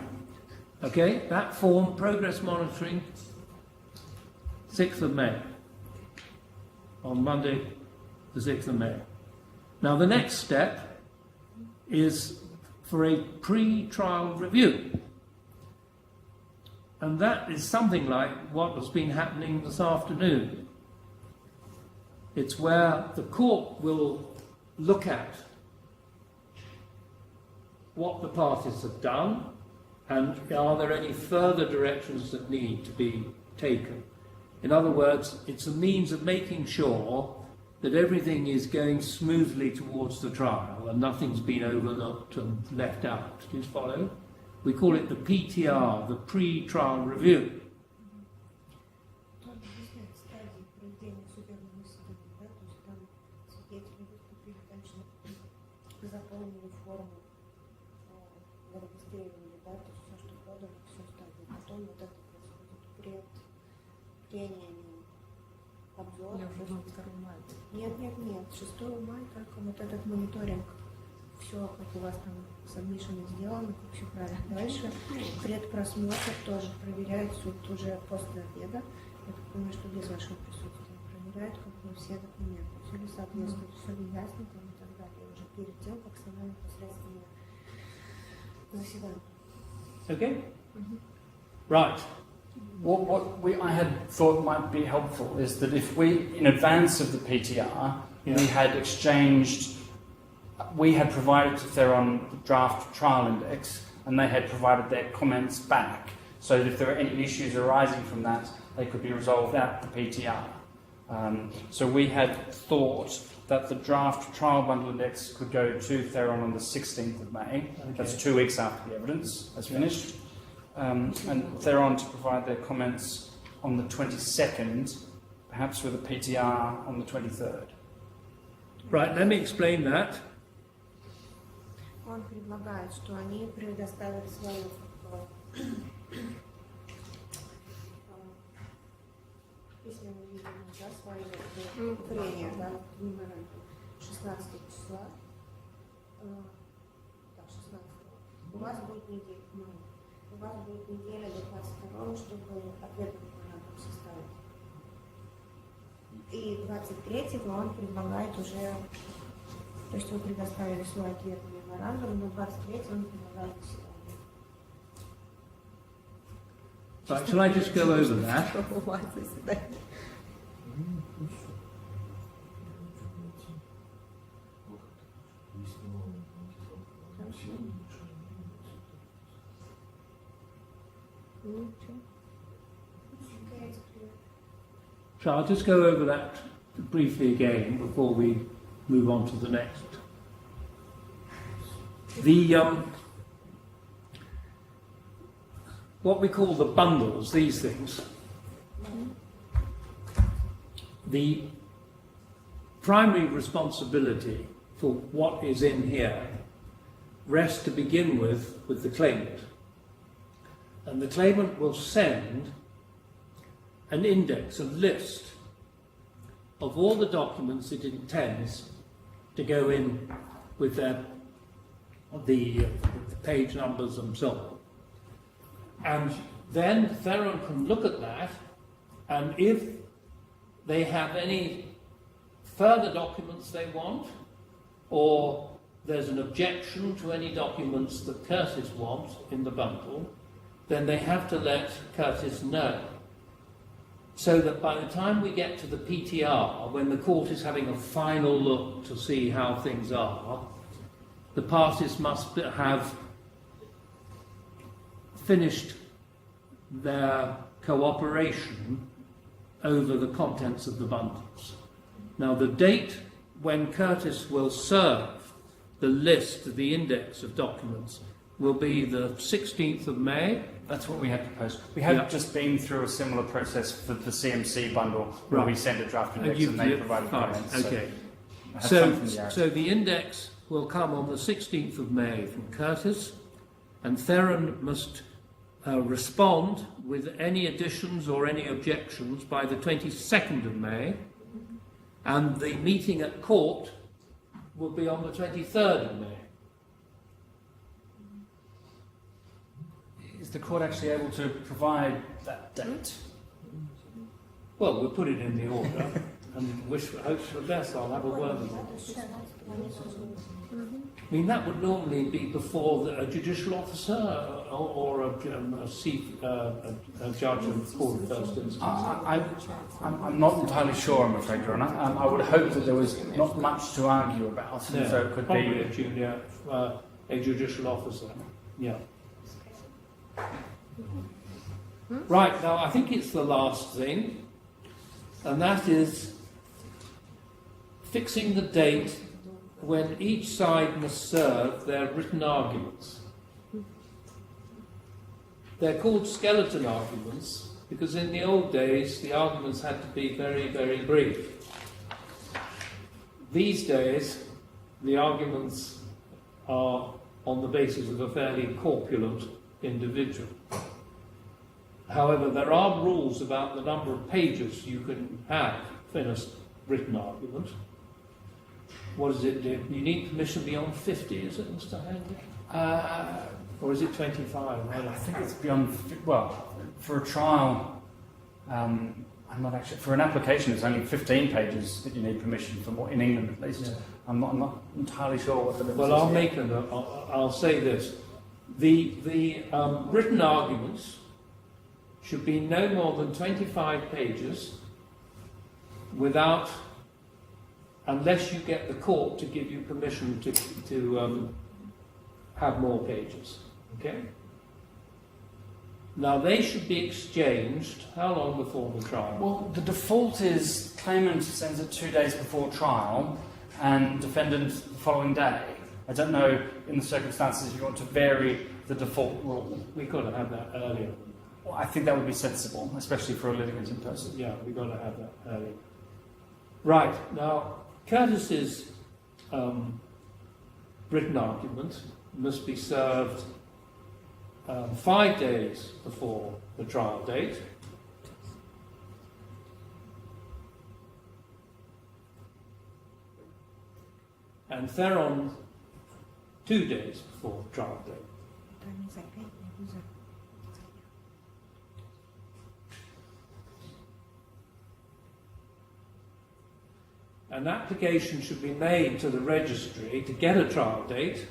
Okay, that form, progress monitoring, 6th of May. On Monday, the 6th of May. Now, the next step is for a pre-trial review. And that is something like what has been happening this afternoon. It's where the court will look at what the parties have done and are there any further directions that need to be taken. In other words, it's a means of making sure that everything is going smoothly towards the trial and nothing's been overlooked and left out. Do you follow? We call it the PTR, the pre-trial review. Заполнили форму зарегистрировали, да, то есть все, что подано, все ставили. Потом вот это происходит перед прениями обзора. Я уже думала, 2 мая. Нет, 6 мая только вот этот мониторинг. Все, как у вас там сабмишины сделаны, как все правильно. Дальше предпросмотр тоже проверяет суд уже после обеда. Я так понимаю, что без вашего присутствия. Проверяют как бы все документы. Все ли соответствует, все ли ясно там и так далее. Уже перед тем, как со мной непосредственно заседание. Okay? Right. What I had thought might be helpful is that if we, in advance of the PTR, we had provided to Theron the draft trial index, and they had provided their comments back, so that if there were any issues arising from that, they could be resolved at the PTR. So we had thought that the draft trial bundle index could go to Theron on the 16th of May. Okay. That's 2 weeks after the evidence has finished. And Theron to provide their comments on the 22nd, perhaps with a PTR on the 23rd. Right, let me explain that. Он предлагает, что они предоставят свою письменную видимость, да, свое прения, да, меморандум 16 числа. Да, 16. У вас будет неделя, у вас будет неделя до 22, чтобы ответный меморандум составить. И 23-го он предлагает уже, то есть вы предоставили свой ответный меморандум, но 23-го он предлагает заседание. Right, shall I just go over that? Okay, it's clear. So I'll just go over that briefly again before we move on to the next. What we call the bundles, these things, the primary responsibility for what is in here rests to begin with the claimant. And the claimant will send an index, a list of all the documents it intends to go in with the page numbers and so on. And then Theron can look at that, and if they have any further documents they want, or there's an objection to any documents that Curtis wants in the bundle, then they have to let Curtis know. So that by the time we get to the PTR, when the court is having a final look to see how things are, the parties must have finished their cooperation over the contents of the bundles. Now, the date when Curtis will serve the list, the index of documents, will be the 16th of May. That's what we had proposed. We had just been through a similar process for the CMC bundle, where we send a draft index and they provided comments. Okay. So the index will come on the 16th of May from Curtis, and Theron must respond with any additions or any objections by the 22nd of May, and the meeting at court will be on the 23rd of May. is the court actually able to provide that date? Well, we'll put it in the order and hope for the best. I'll have a word with them. I mean, that would normally be before a judicial officer or a judge of the court of first instance. I'm not entirely sure, I'm afraid, Your Honour. I would hope that there was not much to argue about, so it could probably be a judicial officer. Yeah. Right, now I think it's the last thing, and that is fixing the date when each side must serve their written arguments. They're called skeleton arguments because in the old days the arguments had to be very, very brief. These days the arguments are on the basis of a fairly corpulent individual. However, there are rules about the number of pages you can have in a written argument. What does it do? You need permission beyond 50, is it, Mr. Hanley? Or is it 25? I think it's beyond, well, for a trial, I'm not actually, for an application it's only 15 pages that you need permission for, in England at least. Yeah. I'm not entirely sure what the limit is. Well, I'll say this. The written arguments should be no more than 25 pages unless you get the court to give you permission to have more pages. Okay? Now, they should be exchanged how long before the trial? Well, the default is claimant sends it 2 days before trial and defendant the following day. I don't know, in the circumstances, if you want to vary the default rule. We've got to have that earlier. Well, I think that would be sensible, especially for a litigant in person. Yeah, we've got to have that earlier. Right, now, Curtis's written argument must be served 5 days before the trial date. And Theron 2 days before trial date. An application should be made to the registry to get a trial date,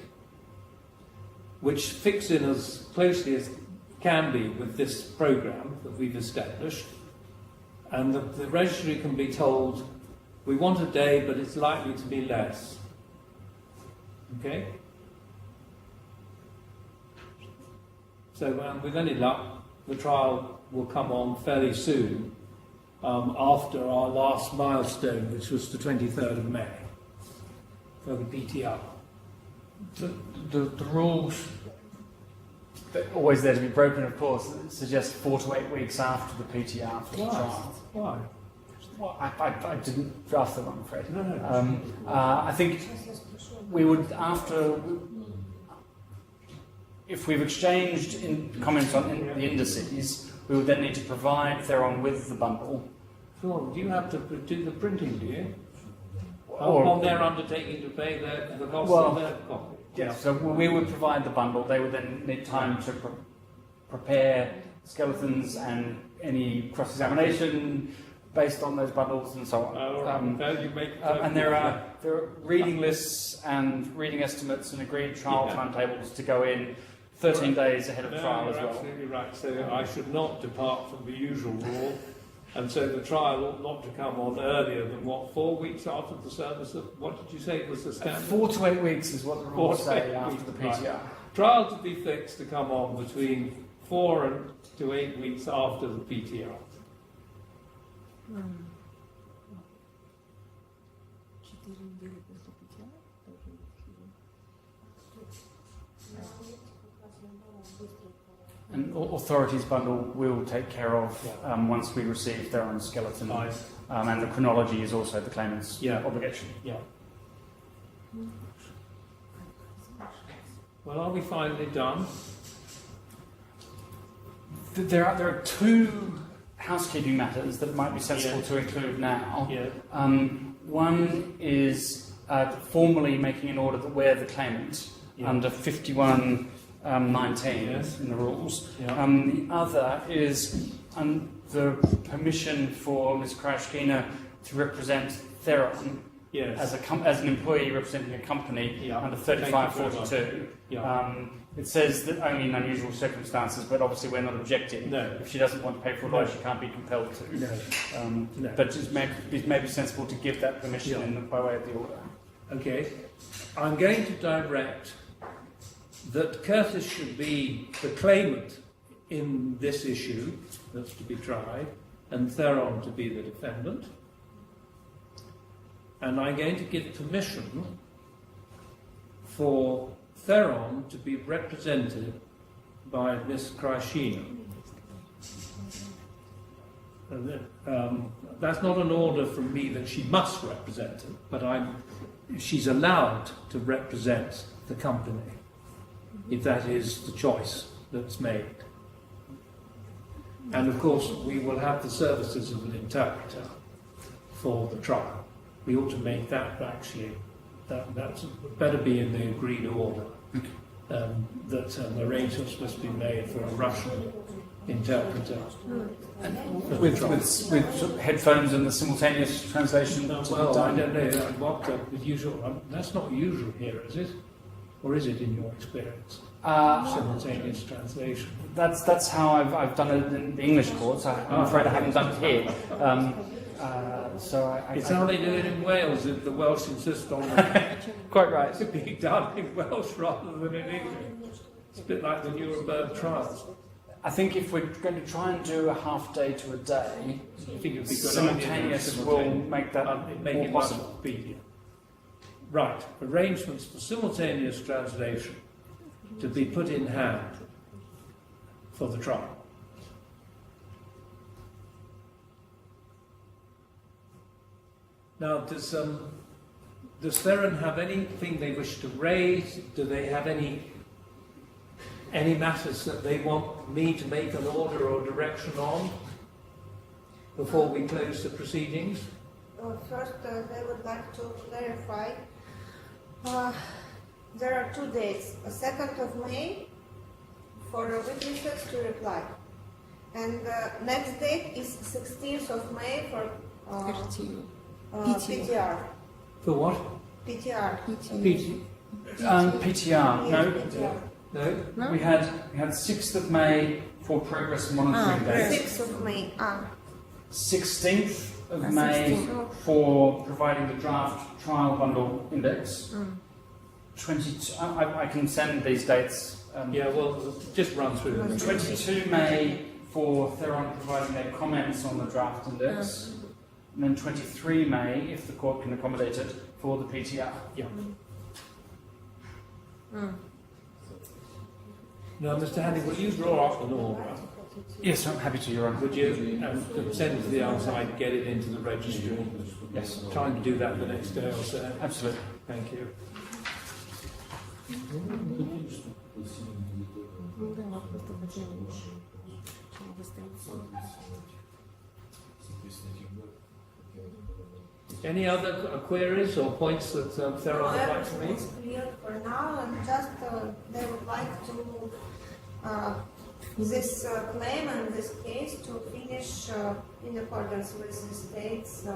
which fits in as closely as can be with this programme that we've established. And the registry can be told, we want a day, but it's likely to be less. Okay? So with any luck, the trial will come on fairly soon, after our last milestone, which was the 23rd of May, for the PTR. The rules that are always there to be broken, of course, suggest 4 to 8 weeks after the PTR for the trial. Why? Well, I didn't draft them, I'm afraid. No. I think we would, if we've exchanged comments on the indices, we would then need to provide Theron with the bundle. Sure. Do you have to do the printing, do you? Or- on their undertaking to pay the cost Well, of their copy? Yes, so we would provide the bundle. They would then need time to prepare skeletons and any cross-examination based on those bundles and so on. And there are reading lists and reading estimates and agreed trial timetables to go in 13 days ahead of trial as well. Absolutely right. So I should not depart from the usual rule, and so the trial ought not to come on earlier than 4 weeks after the service of, what did you say was the standard? 4 to 8 weeks is what the rules say after the PTR. Right. Trial to be fixed to come on between 4 to 8 weeks after the PTR. And authorities bundle will take care of once we receive Theron's skeleton. And the chronology is also the claimant's obligation. Yeah. Well, are we finally done? There are 2 housekeeping matters that might be sensible to include now. Yeah. One is formally making an order that we're the claimant under 51. 19 in the rules. The other is the permission for Ms. Krajkina to represent Theron as an employee representing a company under 3542. It says that only in unusual circumstances, but obviously we're not objecting. No. If she doesn't want to pay for a lawyer, she can't be compelled to. No. But it may be sensible to give that permission by way of the order. Okay. I'm going to direct that Curtis should be the claimant in this issue that's to be tried, and Theron to be the defendant. And I'm going to give permission for Theron to be represented by Miss Krajkina. That's not an order from me that she must represent it, but she's allowed to represent the company, if that is the choice that's made. And of course, we will have the services of an interpreter for the trial. We ought to make that actually, that's better be in the agreed order, that arrangements must be made for a Russian interpreter. With sort of headphones and the simultaneous translation? Well, I don't know what the usual, that's not usual here, is it? Or is it in your experience? Simultaneous translation. That's how I've done it in the English courts. I'm afraid I haven't done it here. It's how they do it in Wales. If the Welsh insist on it quite right. being done in Welsh rather than in English. It's a bit like the Nuremberg trials. I think if we're going to try and do a half day to a day, I think it'd be good simultaneous will make that more possible. Right, arrangements for simultaneous translation to be put in hand for the trial. Now, does Theron have anything they wish to raise? Do they have any matters that they want me to make an order or direction on before we close the proceedings? First, they would like to clarify. There are 2 dates, 2nd of May for the witnesses to reply, and the next date is 16th of May for PTR. For what? PTR. PTR. No. PTR. No? We had 6th of May for progress and monitoring days. 6th of May. 16th of May for providing the draft trial bundle index. 22. I can send these dates. Yeah, well, just run through them. 22 May for Theron providing their comments on the draft index, and then 23 May, if the court can accommodate it, for the PTR. Yeah. Now, Mr. Hanning, will you draw up an order? Yes, I'm happy to, Your Honour. Would you send it to the outside and get it into the registry? Yes. Try and do that the next day or so. Absolutely. Thank you. Ну да, вопрос только чем выставить. Any other queries or points that Theron would like to make? It's clear for now, and just they would like to this claim and this case to finish in accordance with the states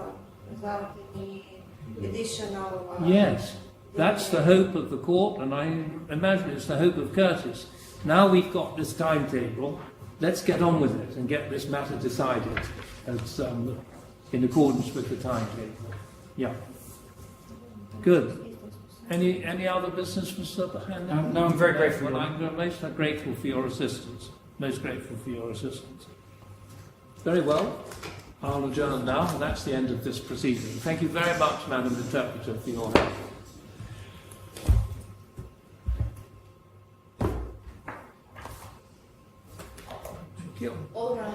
without any additional. Yes, that's the hope of the court, and I imagine it's the hope of Curtis. Now we've got this timetable, let's get on with it and get this matter decided as, in accordance with the timetable. Yeah. Good. Any other business, Mr. Hannon? No, I'm very grateful. Well, I'm most grateful for your assistance. Most grateful for your assistance. Very well. I'll adjourn now, and that's the end of this proceeding. Thank you very much, Madam Interpreter, for your help. Thank you. All right.